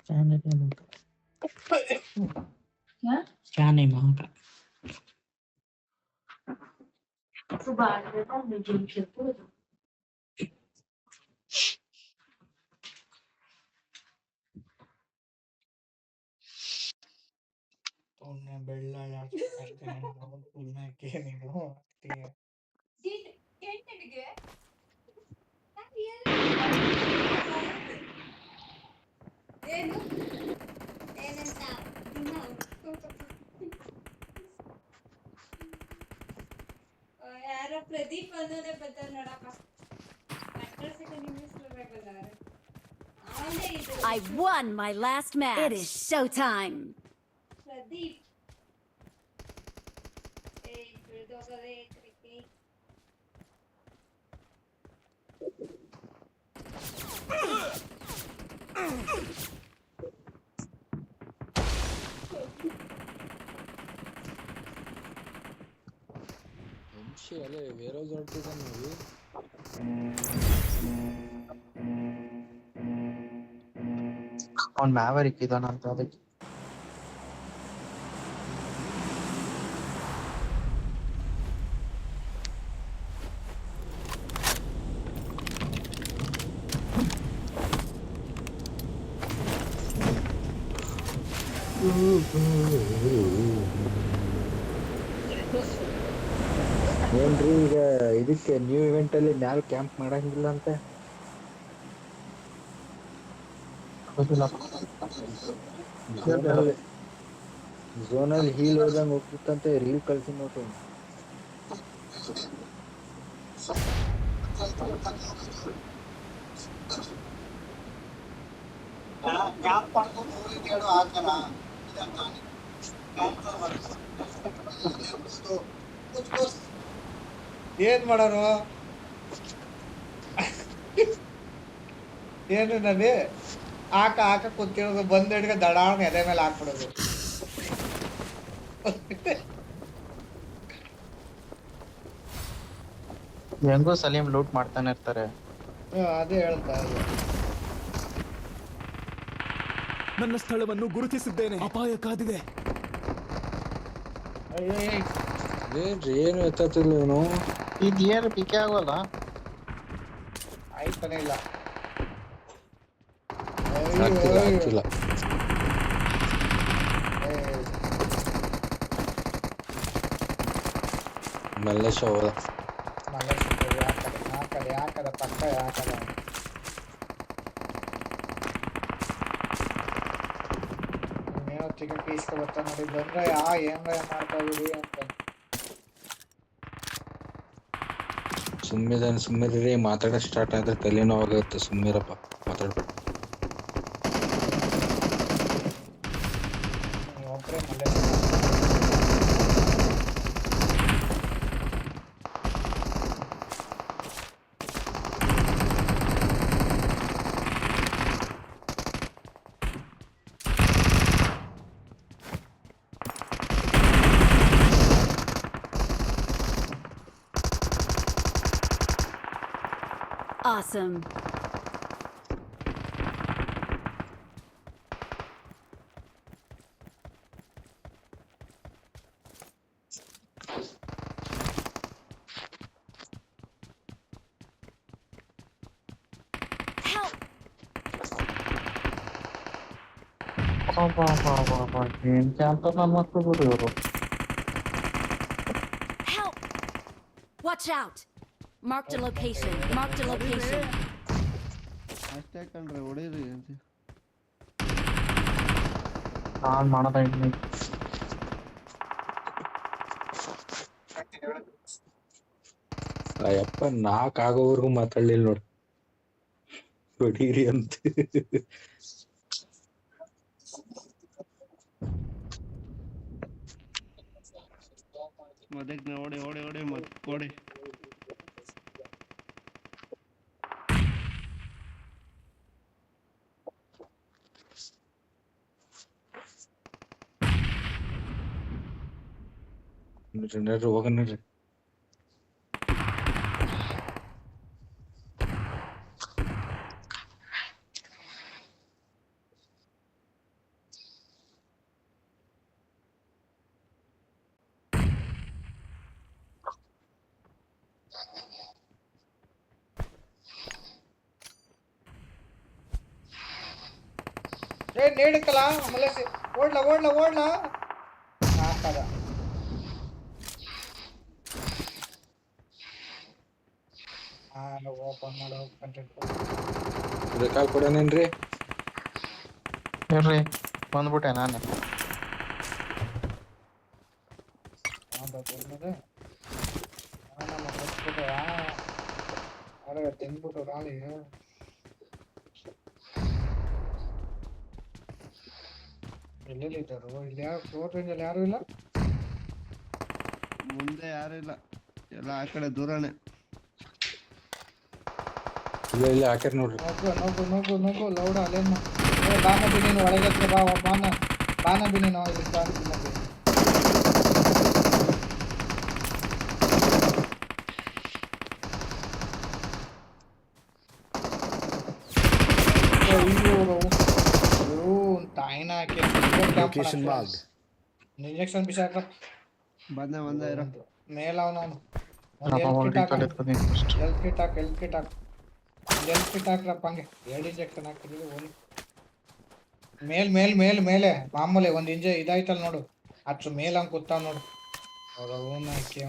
Chán đấy em hả? Chán này mà không cả. Subaru với con mình chìm chuyển cuối. Tonna bella la ಪುಣ್ಯ ಕೇಳಿದ್ರು ಏನು ಏನಂತ ಯಾರೋ ಪ್ರದೀಪ್ ಅನ್ನೋದೇ ಬರ್ತಾರೆ ನೋಡಪ್ಪ I won my last match. It is showtime. Pradeep ಬಿಳ್ದೋಗದೆ ಕ್ರಿಕೆಟ್ ಅಲ್ಲೇ ಬೇರೆ ಹೊಡ್ತಿದ್ದಾನೆ ನೀವು ಅವ್ನು ಮ್ಯಾವರಿಕ್ ಇದಾನಂತ ಅದಕ್ಕೆ ಏನ್ರಿ ಈಗ ಇದಕ್ಕೆ ನ್ಯೂ ಇವೆಂಟ್ ಅಲ್ಲಿ ಮ್ಯಾಲ್ ಕ್ಯಾಂಪ್ ಮಾಡಂಗಿಲ್ಲ ಅಂತ ಝೋನಲ್ಲಿ ಹೀಲ್ ಹೋದಂಗ ಹೋಗ್ತಿತ್ತಂತೆ ರೀಲ್ ಕಳ್ಸಿ ನೋಡ್ರಿ ಏನ್ ಮಾಡೋರು ಏನು ನದಿ ಹಾಕ ಕುಂತಿರೋದು ಬಂದ್ ಹಿಡ್ಕ ದಡಾಣ ಎದೆ ಮೇಲೆ ಹಾಕ್ಬಿಡೋದು ಹೆಂಗೋ ಸಲೀಂ ಲೂಟ್ ಮಾಡ್ತಾನೆ ಇರ್ತಾರೆ ಅದೇ ಹೇಳ್ತಾ ಇದ್ದೆ. ನನ್ನ ಸ್ಥಳವನ್ನು ಗುರುತಿಸಿದ್ದೇನೆ ಅಪಾಯ ಕಾದಿದೆ ಏನ್ರಿ ಏನು ಎತ್ತಿಲ್ಲ ಇವನು ಈಗ ಏನು ಪಿಕೆ ಆಗೋಲ್ಲ ಆಯ್ತಾನೆ ಇಲ್ಲ ಆಗ್ತಿಲ್ಲ ಮಲ್ಲೇಶ ಹೋದ ಯಾಕದ ಪಕ್ಕ ಯಾಕದ ಇನ್ನೇನೋ ಚಿಕ್ಕ ಪೀಸ್ಕ ಬರ್ತಾ ನೋಡಿ ಬಂದ್ರೆ ಏನ್ರ ಮಾಡ್ತಾ ಇದೀರಿ ಅಂತ ಸುಮ್ಮಿರಿ ಮಾತಾಡ ಸ್ಟಾರ್ಟ್ ಆದ್ರೆ ತಲೆನೋವಾಗುತ್ತೆ ಸುಮ್ಮಿರಪ್ಪ ಮಾತಾಡ್ಬೇಡ ಒಬ್ಬರೇ ಮಲ್ಲೇಶ Awesome. Help! ಏನ್ ಕ್ಯಾಂಪರ್ ನಮ್ಮ ಮಕ್ಕಳು ಇವರು Help! Watch out! Marked a location. Marked a location. ಅಷ್ಟೇ ಕಣ್ರಿ ಹೊಡೀರಿ ನಾನ್ ಮಾಡದ ಅಯ್ಯಪ್ಪ 4 ಆಗೋವರೆಗೂ ಮಾತಾಡ್ಲಿಲ್ಲ ನೋಡಿ ಹೊಡೀರಿ ಅಂತ ಮದಕ್ಕೆ ಓಡಿ ಓಡಿ ಓಡಿ ಮತ್ತೆ ಓಡಿ ಹೋಗ ನೋಡ್ರಿ ನೇಡಕ್ಕಲ್ಲ ಮಲೇಸಿ ಓಡ್ಲ ಹಾಕದ ಓಪನ್ ಮಾಡೋ ಕಂಟೆಂಟ್ ಕಾಲ್ ಕೊಡೋನೇನ್ರಿ ಇರ್ರಿ ಬಂದ್ಬಿಟ್ಟೆ ನಾನೇ. ತಿಂದ್ಬಿಟ್ಟು ರಾಳಿ ಎಲ್ಲೆಲ್ಲಿ ಇದ್ದಾರು ಇಲ್ಲಿ ಯಾರು ಫ್ಲೋರ್ ರೇಂಜ್ ಅಲ್ಲಿ ಯಾರು ಇಲ್ಲ. ಮುಂದೆ ಯಾರು ಇಲ್ಲ, ಎಲ್ಲ ಆ ಕಡೆ ದೂರನೇ. ಇಲ್ಲ ಹಾಕ್ಯಾರ ನೋಡ್ರಿ. ನೋಗು ಲೌಡ ಅಲ್ಲೇನು ಬಾನ ಬಿ ನೀನು ಒಳಗೆ ಬಾನ ಬಿ ನೀನು ಇಲ್ಲಿ ತಾಯಿನ ಹಾಕಿ ಇಂಜೆಕ್ಷನ್ ಬಿಸಾಕ ಬಂದೆ ಇರೋ ಮೇಲ ಅವನು ಹೆಲ್ತ್ ಕಿಟ್ ಹಾಕ್ರಪ್ಪ ಹಂಗೆ 2 ಇಂಜೆಕ್ಷನ್ ಹಾಕಿದ್ರು ಓಲಿ ಮೇಲೆ ಮಾಮೂಲಿ ಒಂದು ಇದಾಯ್ತಲ್ಲ ನೋಡು ಅದ್ರ ಮೇಲೆ ಹಂಗೆ ಕೂತಾವ್ ನೋಡು ಅವ್ರ ಓನ್ ಹಾಕಿ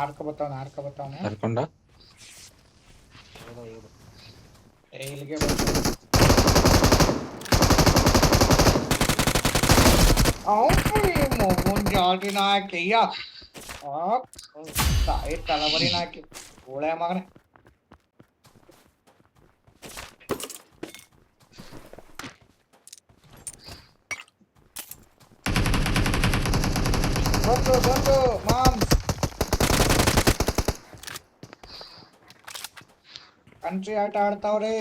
ಆಡ್ಕೊ ಬತ್ತಾವನೆ ಕರ್ಕೊಂಡ ಇಲ್ಲಿಗೆ ಮುಂಜಾಟಿನ ಹಾಕಿಯ್ಯ ತಾಯಿ ತಲಬರಿನ ಹಾಕಿ ಓಳೆ ಮಗನೆ ಬಂದು ಮಾಮ್ಸ್ ಕಂಟ್ರಿ ಆಟ ಆಡ್ತಾವ್ರಿ.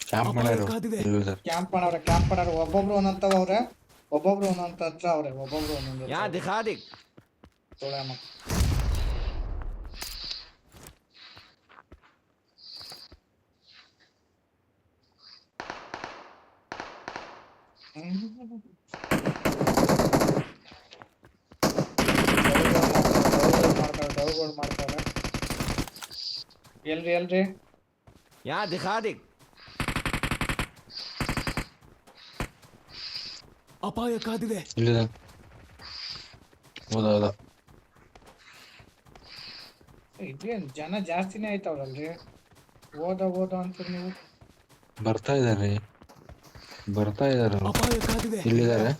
ಕ್ಯಾಂಪ್ ಮಾಡ್ಯಾರ ಕ್ಯಾಂಪ್ ಮಾಡವ್ರೆ ಒಬ್ಬೊಬ್ರು ಒಂದೊಂತವ ಅವ್ರೆ ಒಬ್ಬೊಬ್ರು ಒಂದೊಂದು ಹತ್ರ ಅವ್ರೆ ಒಬ್ಬೊಬ್ರು ಒಂದೊಂದು ಮಾಡ್ತಾವ್ರೆ. ಎಲ್ರಿ ಯಾ ದಿಖಾ ದಿ ಅಪಾಯ ಕಾದಿದೆ. ಇದೇನ್ ಜನ ಜಾಸ್ತಿನೇ ಆಯ್ತಾವ್ರಲ್ರಿ. ಓದ ಅಂತೀರಿ ನೀವು. ಬರ್ತಾ ಇದಾರೆ ಅಪಾಯ ಕಾದಿದೆ. ಇಲ್ಲಿದ್ದಾರೆ.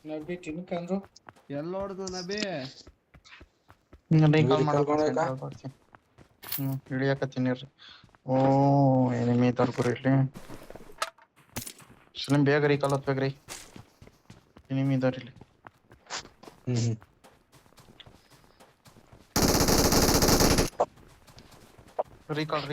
ನಬಿ ತಿನ್ಕಂದ್ರು ಎಲ್ಲ ಹೊಡ್ದು ನಬಿ ಹಿಡಿಯಕತ್ತೀನಿರ್ರಿ. ಓ ಎನಿಮಿ ತರ್ಕೊರಿ ಇಲ್ಲಿ ಸ್ಲಿಮ್ ಬೇಗ ರೀಕಾಲ್ ಹತ್ಬೇಕ್ರಿ. ಎನಿಮಿ ಇದಾರ ಇಲ್ಲಿ. ರೀಕಾಲ್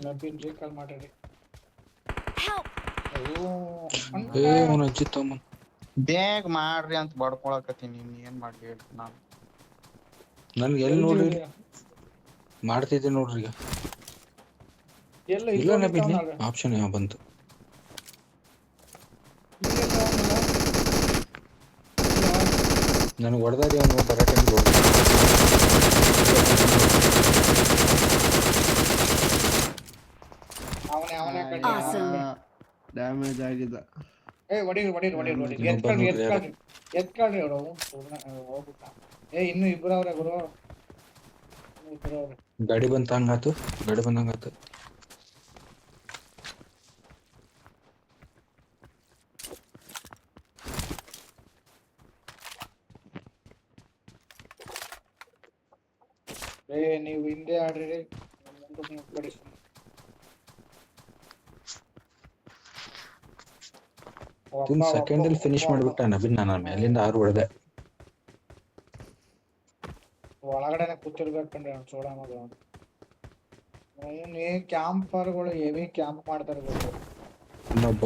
ನಬಿನ್ ರೀಕಾಲ್ ಮಾಡ್ರಿ. ಬೇಗ ಮಾಡ್ರಿ ಅಂತ ಬಡ್ಕೊಳಕತ್ತೀನಿ. ಏನ್ ಮಾಡ್ಲಿ ನಾನು ನನ್ಗೆ ಎಲ್ಲಿ ನೋಡ್ರಿ ಮಾಡ್ತಿದ್ದೆ ನೋಡ್ರಿ. ಈಗ ಇಲ್ಲ ನಬಿ ಆಪ್ಷನ್ ಯಾವ ಬಂತು. ನನಗೆ ಹೊಡೆದಾರಿ ಅವನು ಬರಟೆ ಡ್ಯಾಮೇಜ್ ಆಗಿದೆ. ಎತ್ಕೊಳ್ರಿ ಅವ್ರು ಹೋಗ್ಬಿಟ್ಟ. ಇನ್ನು ಇಬ್ಬರವ್ರೆ ಗುರು. ಗಾಡಿ ಬಂದಂಗಾತು. ನೀವು ಹಿಂದೆ ಆಡ್ರಿ. ಸೆಕೆಂಡ್ ಅಲ್ಲಿ ಫಿನಿಶ್ ಮಾಡ್ಬಿಟ್ಟ ನಬೀನ್. ನಾನು ಮೇಲಿಂದ 6 ಹೊಡೆದೆ. ಒಳಗಡೆನೆ ಕೂತಿರ್ಬೇಕಂದ್ರೆ ಚೋಡ ಮಗ. ಅವನೇ ಕ್ಯಾಂಪರ್ಗಳು ಹೆವಿ ಕ್ಯಾಂಪ್ ಮಾಡ್ತಾರೆ ಗೊತ್ತು. ಇನ್ನೊಬ್ಬ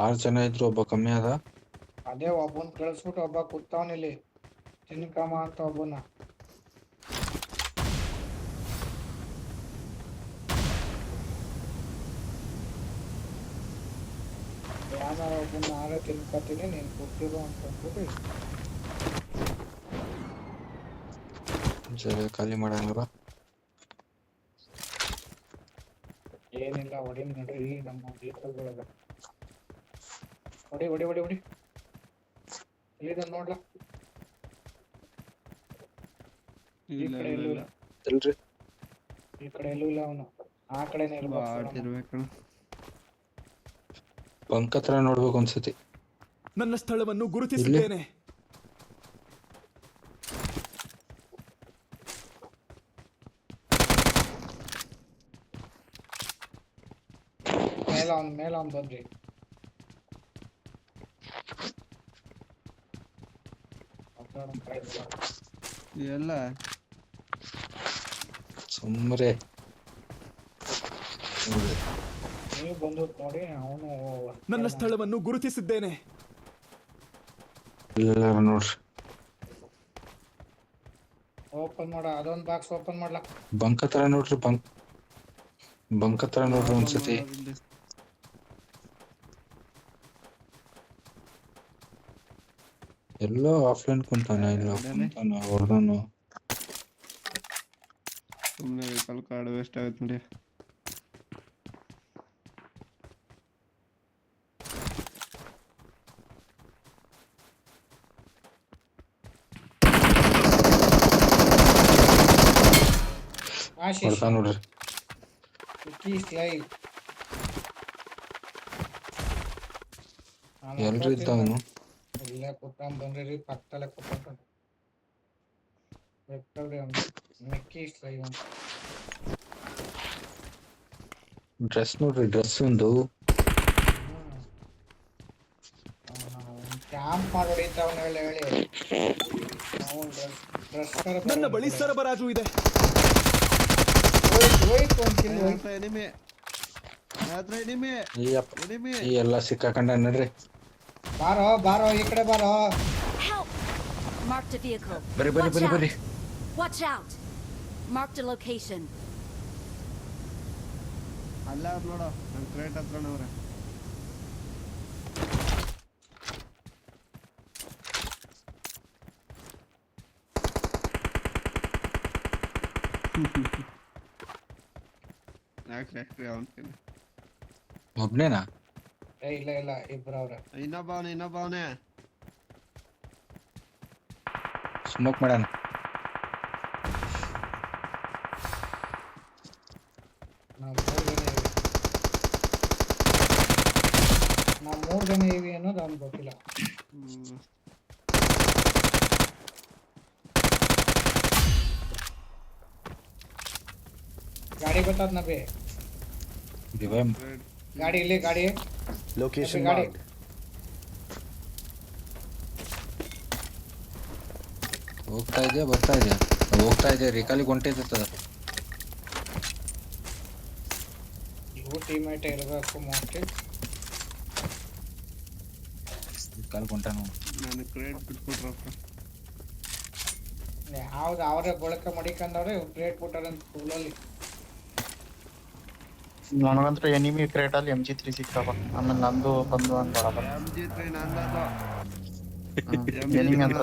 6 ಜನ ಇದ್ರು, ಒಬ್ಬ ಕಮ್ಮಿ ಆದ. ಅದೇ ಒಬ್ಬನ್ ಕಳಿಸ್ಬಿಟ್ಟು ಒಬ್ಬ ಕೂತವನಿಲ್ಲಿ ತಿನ್ಕಮ್ಮ ಅಂತ ಒಬ್ಬನ. ಯಾರೋ ಒಬ್ಬನ ನಾಳೆ ತಿನ್ಕೋತೀನಿ, ನೀನ್ ಕೂತಿರು ಅಂತ ಅಂದ್ಬಿಟ್ಟು ಜಾಗ ಖಾಲಿ ಮಾಡಂಗಿಲ್ಲ. ಏನಿಲ್ಲ ಹೊಡಿ ನೋಡ್ರಿ ನಮ್ಮ ವೆಹಿಕಲ್ಗಳಲ್ಲ. ಹೊಡಿ ಹೊಡಿ ಹೊಡಿ ಹೊಡಿ ಎಲ್ಲಿದೆ ನೋಡ್ಲಾ. ಈ ಇಲ್ಲ ಕಡೆ ಇಲ್ಲ ಎಲ್ಲೂ ಇಲ್ಲ ಇಲ್ಲ, ಇಲ್ರಿ, ಈ ಕಡೆ ಎಲ್ಲೂ ಇಲ್ಲ, ಅವನು ಆ ಕಡೆನೇ ಇರ್ಬೇಕು. ಆಟಿರ್ಬೇಕು. ಬಂಕ್ ಹತ್ರ ನೋಡ್ಬೇಕು ಒಂದ್ಸತಿ. ನನ್ನ ಸ್ಥಳವನ್ನು ಗುರುತಿಸಿದ್ದೇನೆ. ಮೇಲೆ ಅವ್ನು ಬಂದ್ರಿ. ಎಲ್ಲ ಸುಮ್ರೆ ನೀವು ಬಂದು ನೋಡಿ. ಅವನು ನನ್ನ ಸ್ಥಳವನ್ನು ಗುರುತಿಸಿದ್ದೇನೆ. ಇಲ್ಲ ನೋಡ್ರಿ, ಓಪನ್ ಮಾಡ, ಅದೊಂದು ಬಾಕ್ಸ್ ಓಪನ್ ಮಾಡ್ಲಾ. ಬಂಕ್ ಹತ್ರ ನೋಡ್ರಿ, ಬಂಕ್ ಹತ್ರ ನೋಡ್ರಿ ಒಂದ್ಸತಿ. ಎಲ್ಲೋ ಆಫ್ಲೈನ್ ಕುಂತಾನ, ಇಲ್ಲ ಕುಂತಾನ ಹೊರ್ದನು. ಸುಮ್ಮನೆ ವೆಹಿಕಲ್ ಕಾರ್ಡ್ ವೇಸ್ಟ್ ಆಗುತ್ತೆ ನೋಡಿ. ಆಶೀಶ್ ಹೊಡ್ತಾ ನೋಡ್ರಿ. ಸ್ಲೈಡ್ ಎಲ್ರು ಇದ್ದವನು. ಇಲ್ಲೇ ಕೂತ್ಕೊಂಡ್ ಬಂದ್ರಿ, ಪಕ್ಕದಲ್ಲೇ ಕೂತ್ಕೊಂಡ್ ಮಿಕ್ಕಿ ಸ್ಲೈವ್ ಡ್ರೆಸ್ ನೋಡ್ರಿ, ಡ್ರೆಸ್ ಒಂದು ಕ್ಯಾಂಪ್ ಮಾಡಿ ಹೊಡಿತಾವನ ಹೇಳಿ. ನನ್ನ ಬಳಿ ಸರಬರಾಜು ಇದೆ. ಎನಿಮೆ ಎನಿಮೆ ಎನಿಮೆ ಈ ಎಲ್ಲ ಸಿಕ್ಕಾಕೊಂಡ ನಡ್ರಿ. ಬಾರೋ ಬಾರೋ, ಈ ಕಡೆ ಬಾರೋ. Help! Marked a vehicle. ಬರ್ರಿ ಬರ್ರಿ ಬರ್ರಿ ಬರ್ರಿ. Watch out! Marked a location. ಅಲ್ಲ ಅವ್ರು ನೋಡು, ನನ್ನ ಕ್ರೇಟ್ ಹತ್ರನವ್ರೆ. ಯಾಕ್ರಿ ಅವನ್ಕೇನೆ ಒಬ್ನೇನಾ? ಇಲ್ಲ ಇಲ್ಲ, ಇಬ್ರು ಅವ್ರೆ. ಇನ್ನೊಬ್ಬವನೇ ಸ್ಮೋಕ್ ಮಾಡೋಣ. ನಾವು 3 ಜನ ಇವಿ ಅನ್ನೋದು ಅವ್ನಿಗೆ ಗೊತ್ತಿಲ್ಲ. ಗಾಡಿ ಬರ್ತದ ನಬಿ, ಗಾಡಿ ಇಲ್ಲಿ, ಗಾಡಿ ಲೊಕೇಶನ್ ಗಾಡಿ ಹೋಗ್ತಾ ಇದೆ, ಬರ್ತಾ ಇದೆ, ಹೋಗ್ತಾ ಇದೆ. ರಿಕಾಲಿಗೆ ಹೊಂಟೈತದ. ಇವು ಟೀಮೇಟ್ ಇರಬೇಕು ಮೋಸ್ಟ್ಲಿ. ರಿಕಾಲಿಗೆ ಹೊಂಟಾನು. ನಾನು ಕ್ರೇಟ್ ಬಿಟ್ಬಿಟ್ರಪ್ಪ. ಯಾವ್ದು ಅವರೇ ಬಳಕೆ ಮಡಿಕೊಂಡವ್ರೆ, ಕ್ರೇಟ್ ಬಿಟ್ಟಾರ ಅಂತ ಸ್ಕೂಲಲ್ಲಿ. ನನಗಂತೂ ಎನಿಮಿ ಕ್ರೇಟ್ ಅಲ್ಲಿ MG3 ಸಿಕ್ತಾವ. ಆಮೇಲೆ ನಂದು ಬಂದು ಅಂತ ಬರಬಾರ. MG3 ನಂದದು. ಎನಿಮಿ ಅಂತ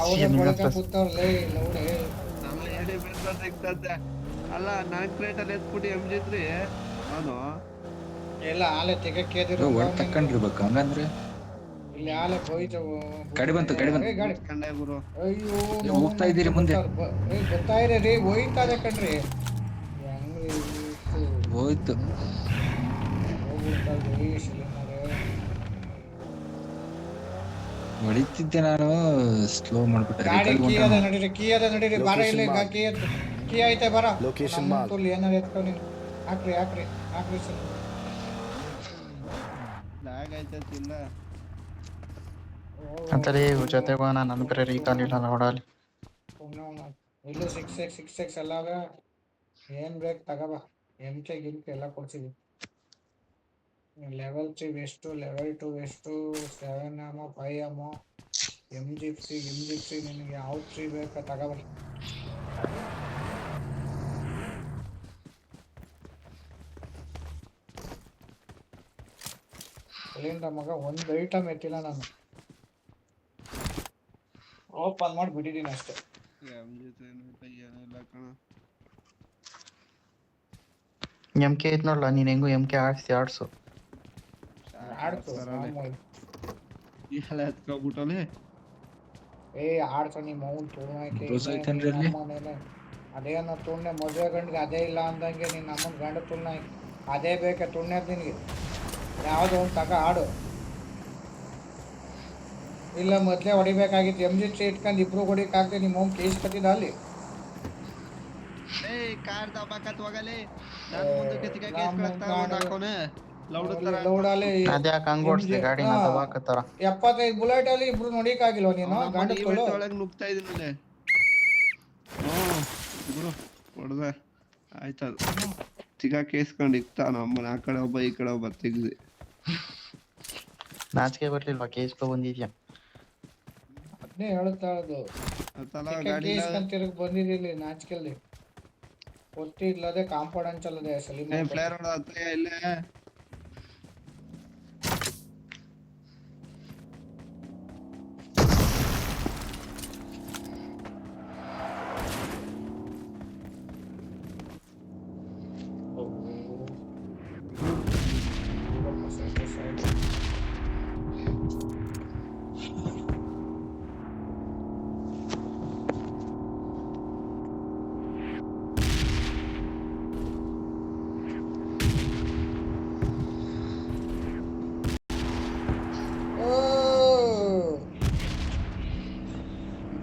ಅವರೇ ಬಳಕೆ ಕೂತವ್ರಲ್ಲೇ ಲೌಡೆ. ನಮ್ಮ ಎಡಿ ಬಿಡ್ತಾ ಸಿಗ್ತದೆ. ಅಲ್ಲ ನಾನು ಕ್ರೇಟಲ್ಲಿ ಎತ್ಬಿಟ್ಟು MG3 ಅವನು ಎಲ್ಲ ಆಲೆ ತೆಗಕ್ಕೆ ಒಟ್ಟು ತಕ್ಕೊಂಡಿರ್ಬೇಕು ಹಂಗಂದ್ರೆ. ಇಲ್ಲಿ ಆಲೆ ಹೋಯ್ತು. ಗಾಡಿ ಬಂತು, ಗಾಡಿ ಬಂತು. ಗಾಡಿ ಕಂಡೆ ಗುರು. ಅಯ್ಯೋ, ಹೋಗ್ತಾ ಇದ್ದೀರಿ ಮುಂದೆ. ಗೊತ್ತಾ ಇದೆ ರೀ, ಹೋಯ್ತಾರೆ ಕಣ್ರಿ. ಹೆಂಗ್ರಿ ಹೋಯ್ತು. ಹೋಗ್ಬಿಡ್ತಾರೆ ಶಿಲಿಮರೆ. ಹೊಡಿತಿದ್ದೆ ನಾನು, ಸ್ಲೋ ಮಾಡ್ಬಿಟ್ಟೆ. ಗಾಡಿ ಕೀ ಅದ ನಡೀರಿ, ಕೀ ಅದ ನಡೀರಿ, ಬಾರ ಇಲ್ಲಿ. ಕೀ ಐತೆ ಬರ. ಲೊಕೇಶನ್ ಏನಾರು ಎತ್ಕೊಂಡು ಹಾಕ್ರಿ ಹಾಕ್ರಿ ಹಾಕ್ರಿ ಸರ್. ಲ್ಯಾಗ್ ಆಯ್ತಿಲ್ಲ. ಅಂತಾರೆ ಜೊತೆಗೆ ನನ್ನ ಬೇರೆ ರೀಕಾಲ್ ಇಲ್ಲ ಹೊಡಲಿ. ಇಲ್ಲೂ 6x ಎಲ್ಲ ಅವ. ಏನ್ ಬೇಕು ತಗೋಬಾ. MK ಗಿಮ್ಕೆ ಎಲ್ಲ ಕೊಡ್ತೀವಿ. Level 3 west, level 2 west, 7 ammo, 5 ammo, MG3 ನಿನಗೆ ಯಾವ 3 ಬೇಕಾ ತಗೋಬಾ. ಅಲ್ಲಿಂದ ಮಗ ಒಂದು ಐಟಮ್ ಎತ್ತಿಲ್ಲ ನಾನು. ಓಪನ್ ಮಾಡಿ ಬಿಟ್ಟಿದ್ದೀನಿ ಅಷ್ಟೇ. ಏನಿಲ್ಲ ಕಣ. MK ಐತ್ ನೋಡ್ಲ, ನೀನ್ ಹೆಂಗು MK ಆಡ್ಸು. ಆಡ್ತು ಮಾಮೂಲಿ. ಎಲ್ಲ ಎತ್ಕೊಬಿಟ್ಟಲೆ. ಆಡ್ಸ ನಿಮ್ಮ ಅವ್ನು ತುಳ್ನಾಕಿ ರೋಸ್ ಐತೇನ್ರಿ ಅಲ್ಲಿ? ಅದೇನೋ ತುಣ್ಣೆ ಮದುವೆ ಗಂಡಿಗೆ ಅದೇ ಇಲ್ಲ ಅಂದಂಗೆ ನಿನ್ನ ಅಮ್ಮನ ಗಂಡ ತುಳ್ನ ಅದೇ ಬೇಕೆ ತುಣ್ಣೆ ನಿನಗೆ. ಯಾವುದೋ ಒಂದು ತಗ ಆಡು. ಇಲ್ಲ ಮೊದಲೇ ಹೊಡಿಬೇಕಾಗಿತ್ತು. MG3 ಇಟ್ಕೊಂಡು ಇಬ್ರು ಹೊಡಿಕಾಗ್ದೆ ನಿಮ್ಮ ಅವ್ನು ಕೇಸ್ ಕಟ್ಟಿದ ಅಲ್ಲಿ. ಕಾರ್ ದಬಾಕತ್ ಹೋಗಲಿ. ನಾನು ಮುಂದಕ್ಕೆ ಹಾಕೋನೆ ಲೌಡ್ ತರ. ಲೌಡಲ್ಲಿ ಅದ್ಯಾಕೆ ಹಂಗ್ ಓಡಿಸ್ಲಿ ಗಾಡಿ ದಬಾಕತ್ತಾರ. 75 ಬುಲೆಟ್ ಅಲ್ಲಿ ಇಬ್ರು ನೋಡಿಕಾಗಿಲ್ವ ನೀನು ಗಂಡ ತುಳು? ಒಳಗೆ ನುಗ್ತಾ ಇದೀನಿ. ಗುರು ಹೊಡ್ದ ಆಯ್ತದ. ಕೇಸ್ಕೊಂಡು ಇಕ್ತಾನ ಅಮ್ಮನ. ಆ ಕಡೆ ಒಬ್ಬ ಈ ಕಡೆ ಒಬ್ಬ ತೆಗ್ದಿ. ನಾಚಿಕೆ ಬರ್ಲಿಲ್ವಾ ಕೇಸ್ಕೊ ಬಂದಿದ್ಯಾ? ಅದನ್ನೇ ಹೇಳ್ತಾ ಇರೋದು. ತಿರುಗಿ ಬಂದಿದ್ದಿಲ್ಲಿ ನಾಚಿಕೆಲ್ಲಿ ಒತ್ತಿ ಇಲ್ಲದೆ ಕಾಂಪೌಂಡ್ ಹಂಚಲ್ಲದೆ ಸಲೀಮ್ ಫ್ಲೇರ್ ಹೊಡ ಇಲ್ಲೇ.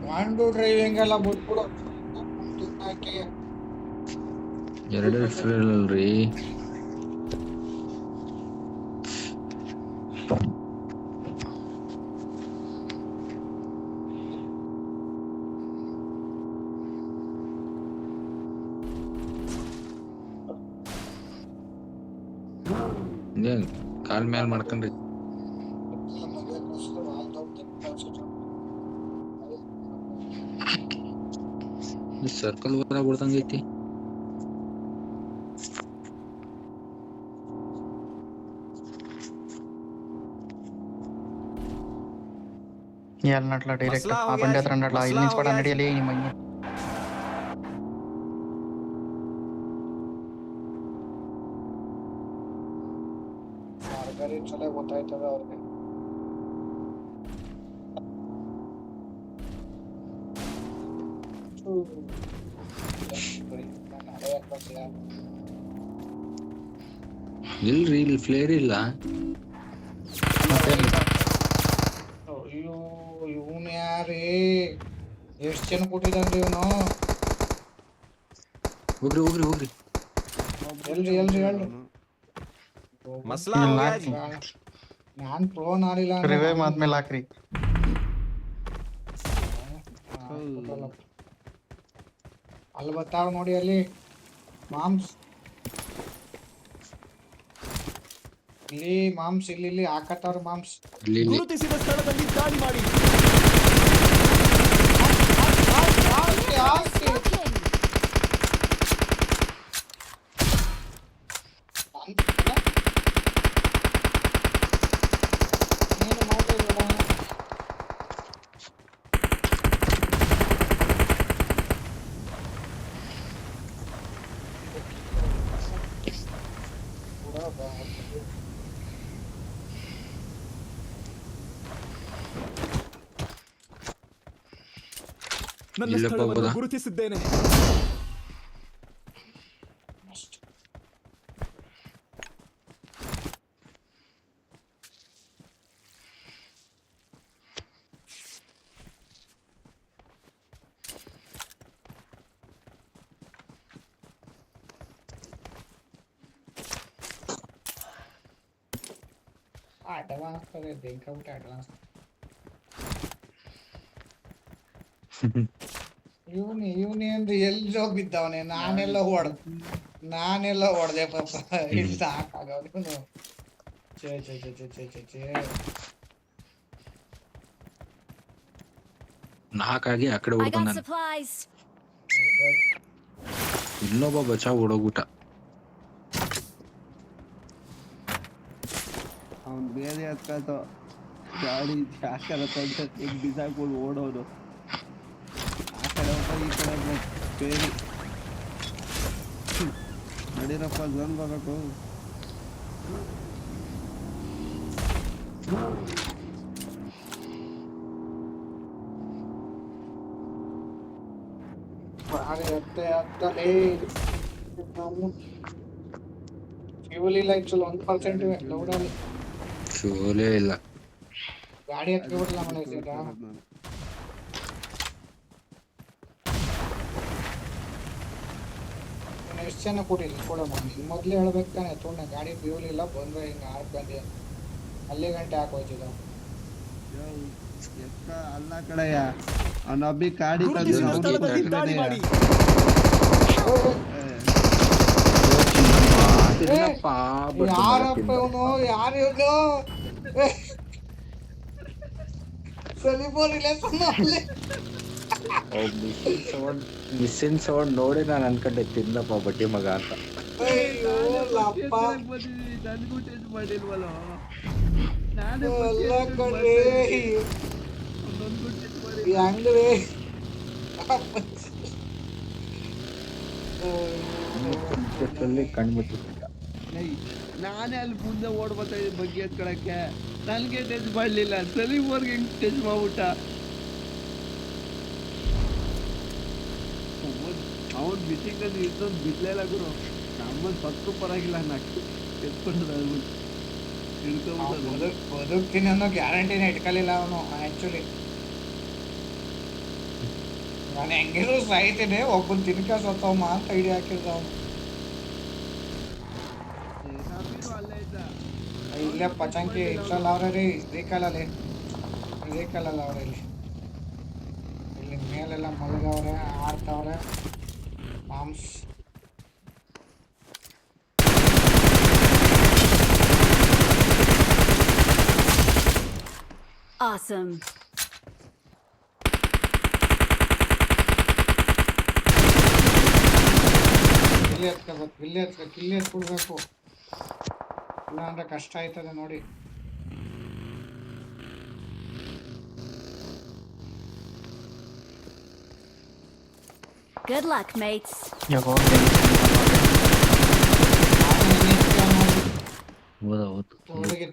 ವಾಂಡು ಡ್ರೈವಿಂಗ್ ಎಲ್ಲ ಬಿಟ್ಬಿಡು. ಎರಡು ಫೇಲ್ ಅಲ್ರಿ. ಕಾಲ್ ಮ್ಯಾಲ್ ಮಾಡ್ಕೊಂಡ್ರಿ ಸರ್ಕಲ್ ಹೊರಗೆ ಬಿಡ್ದಂಗೈತಿ. ಎಲ್ ನಟ್ಲ ಡೈರೆಕ್ಟ್ ಆ ಬಂಡೆ ಹತ್ರ ನಟ್ಲ. ಇಲ್ಲಿ ನಿಲ್ಸ್ಬೇಡ, ನಡಿಯಲಿ ನಿಮ್ಮ ಹಂಗೆ. ಮಾರ್ಗರಿ ಚಲೋ ಗೊತ್ತಾಯ್ತದ ಅವ್ರಿಗೆ. ಇಲ್ರಿ ಇಲ್ಲಿ ಫ್ಲೇರ್ ಇಲ್ಲ. ಅಯ್ಯೋ ಇವನು ಯಾರೇ? ಎಷ್ಟು ಜನ ಕೊಟ್ಟಿದ್ದಾನ್ರಿ ಇವನು? ಹೋಗ್ರಿ ಹೋಗ್ರಿ ಹೋಗ್ರಿ. ಎಲ್ರಿ ಹೇಳ್ರಿ. ನಾನ್ ಪ್ರೋ ನಾಡಿಲ್ಲ ರಿವೈವ್ ಆದ್ಮೇಲೆ ಹಾಕ್ರಿ. ಅಲ್ಲಿ ಬರ್ತಾವ ನೋಡಿ ಅಲ್ಲಿ ಮಾಮ್ಸ್. ಇಲ್ಲಿ ಮಾಮ್ಸ್ ಇಲ್ಲಿ ಹಾಕತ್ತಾರ ಮಾಮ್ಸ್. ಗುರುತಿಸಿದ ಸ್ಥಳದಲ್ಲಿ ದಾಳಿ ಮಾಡಿ. ನನ್ನ ಸ್ಥಳವನ್ನು ಗುರುತಿಸಿದ್ದೇನೆ. Advance ಬೆಂಕಬಿಟ್ಟು advance. ಇವನೇ ಅಂದ್ರೆ ಎಲ್ಲೋ ಬಿದ್ದವನೆ. ನಾನೆಲ್ಲ ಹೊಡೆದೆ ಪಾಪ. ಇಲ್ಲಿ ಸಾಕಾಗವನು ಇವನು. ಛೇ ಛೇ ಛೇ ಛೇ ಛೇ ಛೇ ಛೇ. ನಾಲ್ಕಾಗಿ ಆ ಕಡೆ I ಹೊಡ್ಕೊಂಡ್ got ನಾನು. supplies. ಇನ್ನೊಬ್ಬ ಬಚಾವ್ ಓಡೋಗ್ಬಿಟ್ಟ. ಅವ್ನು ಬೇರೆ ಹತ್ಕೊತ ಗಾಡಿ ಯಾಕರ ತಂದ ಈಗ ಬಿಸಾಕ್ಬಿಟ್ಟು ಓಡೋದು. ಆ ಕಡೆ ಒಬ್ಬ ಈ ಕಡೆ ಒಬ್ಬ ಬೇರೆ ನಡೀರಪ್ಪ ಝೋನ್ ಬರಬೇಕು. ಹತ್ತಲೇ ಫ್ಯೂಲ್ ಇಲ್ಲ ಆಕ್ಚುಲಿ 1% ಇವೆ ಲೌಡಲ್ಲಿ. ಶೋಲೇ ಇಲ್ಲ. ಗಾಡಿ ಹತ್ಕೊಬಿಡಲ್ಲ ಮನೆ ಸೀದಾ. ಎಷ್ಟು ಜನ ಕೊಡಿಲ್ಲ ಕೊಡಮ್ಮ. ಮೊದಲೇ ಹೇಳ್ಬೇಕು ತಾನೆ ತೊಗೊಂಡೆ ಗಾಡಿ ಫ್ಯೂಲ್ ಇಲ್ಲ ಬಂದ್ರೆ ಹಿಂಗೆ ಆಡ್ಕೊಂಡೆ ಅಲ್ಲಿ ಗಂಟೆ ಹಾಕೋಯ್ತಿದ್ದ. ಎಕ್ಕ ಅಲ್ಲ ಕಡೆಯ ಅವ್ನ ಅಬ್ಬಿ ಕಾಡಿ ಗುರುತಿಸಿದ ಸ್ಥಳದಲ್ಲಿ ದಾಳಿ ಮಾಡಿ. ಯಾರಪ್ಪ ಇವನು? ಯಾರು ಇವನು? ಮಿಸ್ಸಿನ್ ಸೌಂಡ್ ನೋಡಿ ನಾನು ಅನ್ಕೊಂಡೆ ತಿನ್ನಪ್ಪ ಬಡ್ಡಿ ಮಗ ಅಂತ. ಅಯ್ಯೋ ಲಪ್ಪ ನನ್ಗೂ ಟೆಸ್ಟ್ ಮಾಡಿಲ್ವಲ್ಲ. ಎಲ್ಲ ಕಡೆ ಹೆಂಗ್ರಿ ಕಣ್ಬಿಟ್ಟಿದ್ದ. ನಾನೇ ಅಲ್ಲಿ ಮುಂದೆ ಓಡ್ಬರ್ತಾ ಇದ್ದೆ ಬಗ್ಗೆ ಎತ್ಕೊಳಕ್ಕೆ. ನನ್ಗೆ ಟೆಸ್ಟ್ ಮಾಡ್ಲಿಲ್ಲ. ಸಲೀಮ್ವರ್ಗೆ ಹೆಂಗ್ ಟೆಸ್ಟ್ ಮಾಡ್ಬಿಟ್ಟ. ಅವನ್ ಬಿಟ್ಟಿದ್ದು ಇಷ್ಟೊಂದು ಬಿಡ್ಲಿಲ್ಲ ಗುರು. ನಮ್ಮನ್ ಪಕ್ಕು ಪರಾಗಿಲ್ಲ ನಾಲ್ಕು ಎತ್ಕೊಂಡು ಬದುಕ್ತೀನಿ ಅನ್ನೋ ಗ್ಯಾರಂಟಿನ ಇಟ್ಕೊಳ್ಳಿಲ್ಲ ಅವನು. ಆಕ್ಚುಲಿ ನಾನು ಹೆಂಗಿದ್ರು ಸಾಯ್ತೀನಿ, ಒಬ್ಬನ್ ತಿನ್ಕ ಸತ್ತವಮ್ಮ ಅಂತ ಐಡಿಯಾ ಹಾಕಿರ್ದ ಅವನು. ಅಲ್ಲೇ ಇದ್ದ. ಇಲ್ಲೇ ಪಚಂಕಿ ಇಷ್ಟಲ್ಲ ಅವ್ರೆ ರೀ ರೇಕಲಲ್ಲಿ ಅವ್ರೆ ಇಲ್ಲಿ ಮೇಲೆಲ್ಲ ಮಲಗವ್ರೆ, ಆಡ್ತಾವ್ರೆ ಮಾಂಸ್. Awesome. ಇಲ್ಲಿ ಎತ್ಕೊಡ್ಬೇಕು, ಇಲ್ಲ ಅಂದ್ರೆ ಕಷ್ಟ ಆಯ್ತದೆ ನೋಡಿ. Good luck, mates.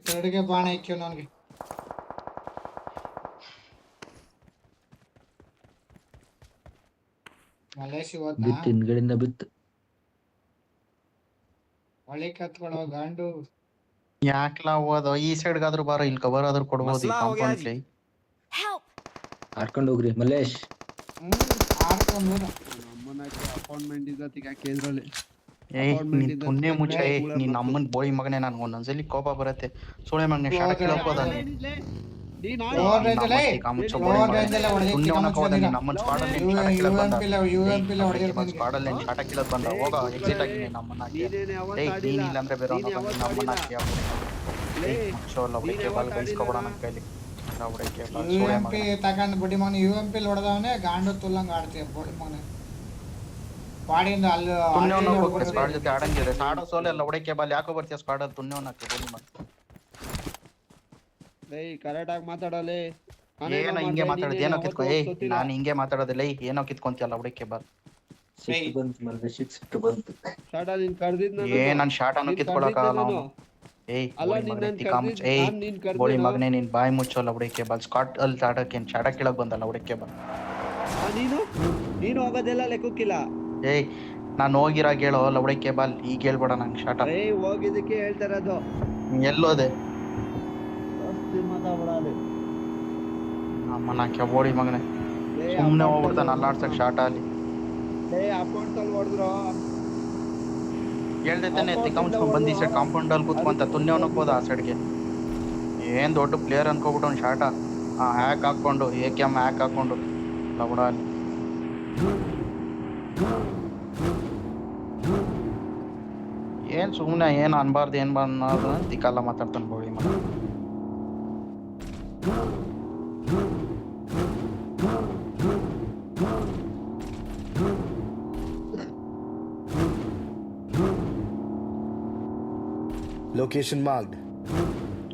ತರ್ಡ್ಗೆ ಬಾಣ ಇಕ್ಕಿವ್ ನನಗೆ. ಮಲೇಶಿ ಬಿತ್ತು ಹಿಂದ್ಗಡೆಯಿಂದ ಬಿತ್ತು. ಒಳ್ಳೆ ಕತ್ಕೊಳ್ಳೋ ಗಾಂಡು. ಯಾಕ್ಲಾ ಹೋದ ಈ ಸೈಡ್ಗಾದ್ರೂ ಬಾರ, ಇಲ್ಲಿ ಕವರ್ ಆದ್ರೂ ಕೊಡ್ಬೋದು. Help. ಹಾರ್ಕೊಂಡು ಹೋಗ್ರಿ ಮಲ್ಲೇಶ್. ಆಡ್ಕೊಂಡು ನಮ್ಮನ್ನ ಅಪಾಯಿಂಟ್ಮೆಂಟ್ ಇದ್ದತ್ತಿಗೆ ಕೇಂದ್ರಲ್ಲಿ ಪುಣ್ಯ ಮುಚ್ಚ. ನೀನ್ ನಮ್ಮನ್ ಬೋಳಿ ಮಗನೇ, ನನ್ಗೆ ಒಂದೊಂದ್ಸಲಿ ಕೋಪ ಬರತ್ತೆ. ಸೋಳೆ ಮಗನೇ ಶಾಟ ಕೇಳಕೋದ ಶಾಟ ಕೀಳದ್ ಬಂದ ಹೋಗ ಎಕ್ಸಿಟ್ ಆಗಿ ನಮ್ಮನ್ನ ನೀನಿಲ್ಲ ಅಂದ್ರೆ ಬೇರೆ ನಮ್ಮನ್ನ ತಗೊಂಡ್ ಬುಡಿ ಮಗನ UMP ಹೊಡೆದವನೇ ಗಾಂಡು ತುಲ್ಲಂಗ್ ಆಡ್ತೀಯ ಬೋಳಿ ಮಗನ. ಪಾಡಿಯಿಂದ ಅಲ್ಲಿ ಸ್ಕ್ವಾಡ್ ಜೊತೆ ಆಡಂಗಿದ್ರೆ ಸಾಡೋ ಸೋಲೆ ಎಲ್ಲ ಹೊಡಕೆ ಬಾಲ್ ಯಾಕೋ ಬರ್ತೀಯ ಸ್ಕ್ವಾಡ್ ಅಲ್ಲಿ ತುಣ್ಯವನ್ನಕ್ಕೆ ಬೋಳಿ ಮಗ. ಕರೆಕ್ಟ್ ಆಗಿ ಮಾತಾಡಲಿ. ಏನೋ ಹಿಂಗೆ ಮಾತಾಡೋದು, ಏನೋ ಕಿತ್ಕೊ. ನಾನು ಹಿಂಗೆ ಮಾತಾಡೋದಿಲ್ಲ, ಏನೋ ಕಿತ್ಕೊಂತಿಯಲ್ಲ ಹೊಡಕೆ ಬಾಲ್. ನನ್ ಶಾಟ್ ಅನ್ನು ಕಿತ್ಕೊಳಕಾಗಲ್ಲ ಅವನು. ಬೋಳಿ ಮಗನೇ ನೀನ್ ಬಾಯಿ ಮುಚ್ಚೋಲ್ಲ ಹೊಡಕೆ ಬಾಲ್. ಸ್ಕಾಟ್ ಅಲ್ಲಿ ಆಡಕ್ಕೆ ಶಾಟ ಕೀಳಕ್ ಬಂದಲ್ಲ ಹೊಡಕೆ ಬಾಲ್. ನೀನು ಹೋಗೋದೆಲ್ಲ ಲೆಕ್ಕಕ್ಕಿಲ್ಲ. ನಾನು ಹೋಗಿರೋ ಹೇಳೋ ಲವಡಕ್ಕೆ ಬಾಲ್, ಈಗ ಹೇಳ್ಬೇಡ ನಂಗೆ ಶಾಟ. ಹೋಗಿದ್ದಕ್ಕೆ ಹೇಳ್ತಾರದು. ಎಲ್ಲೋದೆ ನಮ್ಮನ್ನ ಬೋಳಿ ಮಗನೇ ಸುಮ್ನೆ ಹೋಗ್ಬಿಡ್ತಾನ ಅಲ್ಲಾಡ್ಸಕ್ ಶಾಟ ಅಲ್ಲಿ. ಹೇಳ್ದೈತಾನೆ ತಿಕ್ಕಮ್ಸ್ಕೊಂಡ್ ಬಂದಿ ಸೈಡ್ ಕಾಂಪೌಂಡ್ ಅಲ್ಲಿ ಕೂತ್ಕೊಂತ ತುನ್ಯವನಕ್ ಹೋದ ಆ ಸೈಡ್ಗೆ. ಏನ್ ದೊಡ್ಡ ಪ್ಲೇಯರ್ ಅನ್ಕೋಬಿಟ್ಟು ಶಾಟ ಹ್ಯಾಕ್ ಹಾಕೊಂಡು AKM ಹ್ಯಾಕ್ ಹಾಕೊಂಡು ಲವಡ ಅಲ್ಲಿ ಏನ್ ಸುಮ್ಮನೆ ಏನು ಅನ್ಬಾರ್ದು ಏನ್ ಅನ್ನೋದು ದಿಕ್ಕಲ್ಲ ಮಾತಾಡ್ತಾನೆ ಬೋಳಿ ಮಗ. Location marked.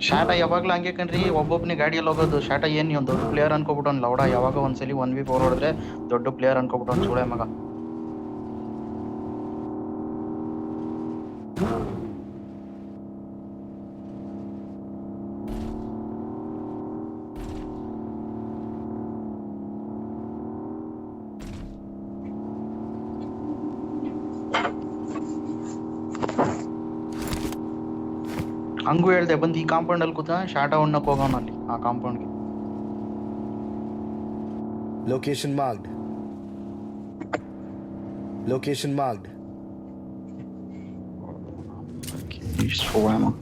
ಶಾಟ ಯಾವಾಗ್ಲೂ ಹಂಗೆ ಕಣ್ರಿ, ಒಬ್ಬೊಬ್ಬನಿ ಗಾಡಿಯಲ್ಲಿ ಹೋಗೋದು. ಶಾಟ ಏನ್ ನೀವು ದೊಡ್ಡ ಪ್ಲೇಯರ್ ಅನ್ಕೋಬಿಟ್ಟವ್ನ ಲೌಡ. ಯಾವಾಗ ಒಂದ್ಸಲಿ 1v4 ಹೊಡೆದ್ರೆ ದೊಡ್ಡ ಪ್ಲೇಯರ್ ಅನ್ಕೋಬಿಟ್ಟವ್ನ ಸುಳೆ ಮಗ. ಹಂಗೂ ಹೇಳ್ದೆ ಬಂದು ಈ ಕಾಂಪೌಂಡ್ ಅಲ್ಲಿ ಕೂತ ಶಾಟ ಉಣ್ಣಕ್ ಹೋಗೋಣ ಅಲ್ಲಿ ಆ ಕಾಂಪೌಂಡ್ಗೆ. Location marked. Location marked. ಸುಳೆ ಮಗ.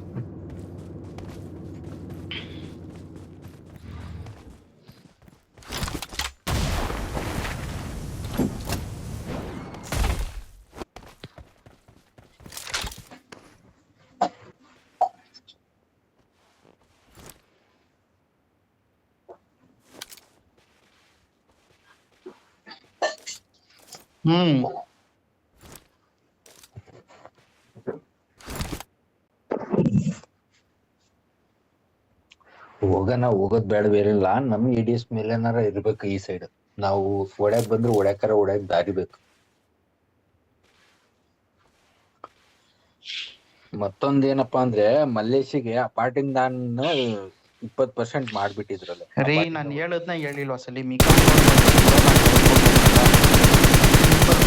ಹೋಗೋದ್ ಬೇಡ ಬೇರಿಲ್ಲ, ನಮ್ ADS ಮೇಲೆನಾರ ಇರ್ಬೇಕು ಈ ಸೈಡ್. ನಾವು ಒಡ್ಯಾಕ್ ಬಂದ್ರೆ ಒಡ್ಯಾಕ್ ದಾರಿ ಬೇಕು. ಮತ್ತೊಂದೇನಪ್ಪಾ ಅಂದ್ರೆ ಮಲ್ಲೇಶಿಗೆ ಅಪಾರ್ಟಿಂಗ್ ನಾನು 20% ಮಾಡ್ಬಿಟ್ಟಿದ್ರಲ್ಲ ರೀ ನಾನು ಹೇಳದ್ನ ಹೇಳಿಲ್ವ ಸಲಿ ಮೀ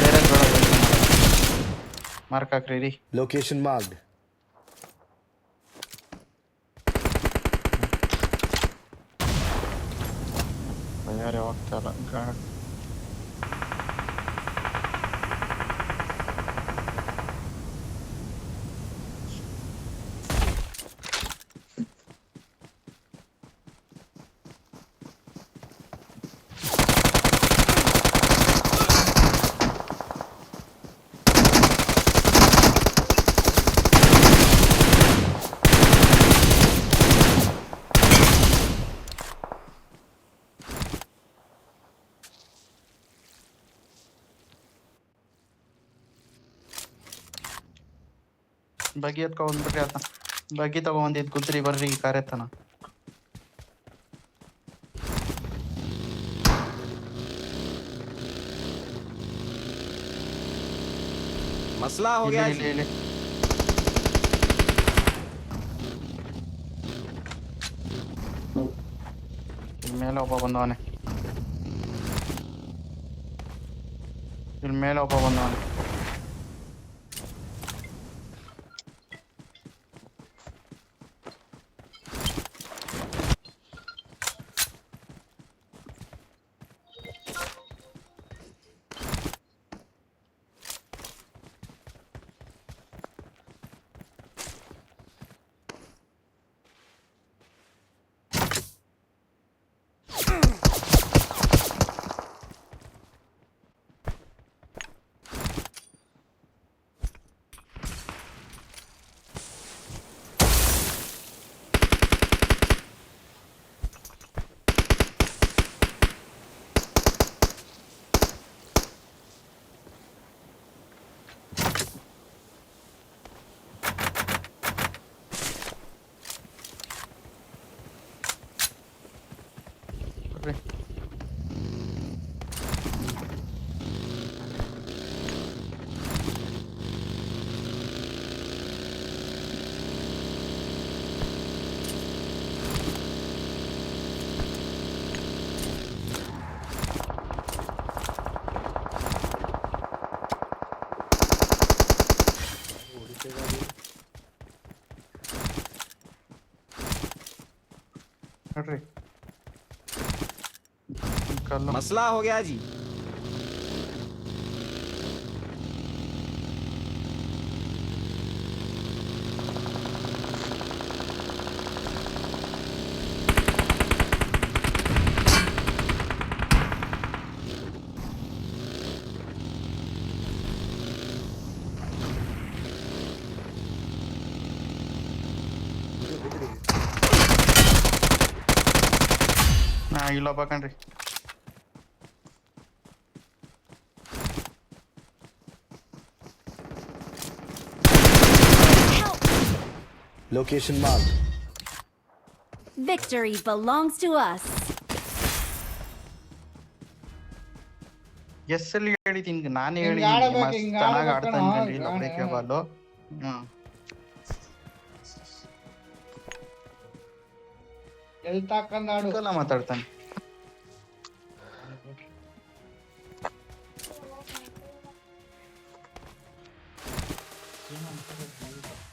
ಬೇರೆ ಮಾರ್ಕ್ ಹಾಕ್ರಿ ರೀ. Location marked. ಯಾರು ಹೋಗ್ತಾರ ಬಗ್ಗಿ ಎತ್ಕೊ ಬಂದ್ಬಿಟ್ರಿ ಆತ. ಬಗ್ಗಿ ತಗೊಂಬಂದಿದ್ ಕುದ್ರಿ ಬರ್ರಿ ಈ ಕಾರ್ಯತನ. मसला हो गया जी। ಇಲ್ಲಿ ಮೇಲೆ ಒಬ್ಬ ಬಂದವನೆ. ಇಲ್ಲಿ ಮೇಲೆ ಒಬ್ಬ ಬಂದವನೆ. मसला हो गया जी। ಇಲ್ಲಪ್ಪ ಕಣ್ರಿ. Location marked. Victory belongs to us. Yes ಅಲ್ಲಿ ಹೇಳಿದ್ದೀನಿ ನಾನೇ ಹಿಂಗ್ ಹೇಳಿದ್ದೀನಿ ಆಡಬೇಕು, ಮಸ್ತ್ ಹಿಂಗ್ ಚೆನ್ನಾಗಿ ಆಡ್ಬೇಕು ಆಡ್ತಾನೆ ಕಣೋ, ಕಣ್ರಿ ಗಾಣೆ. ಲವಡಕ್ಕೆ ಬಾಲು. ಹ್ಮ್ ಎಲ್ಲಿ ತಾಕಂದ್ ಆಡು. ಎಲ್ಲ ಮಾತಾಡ್ತಾನೆ. ಹೋಗ್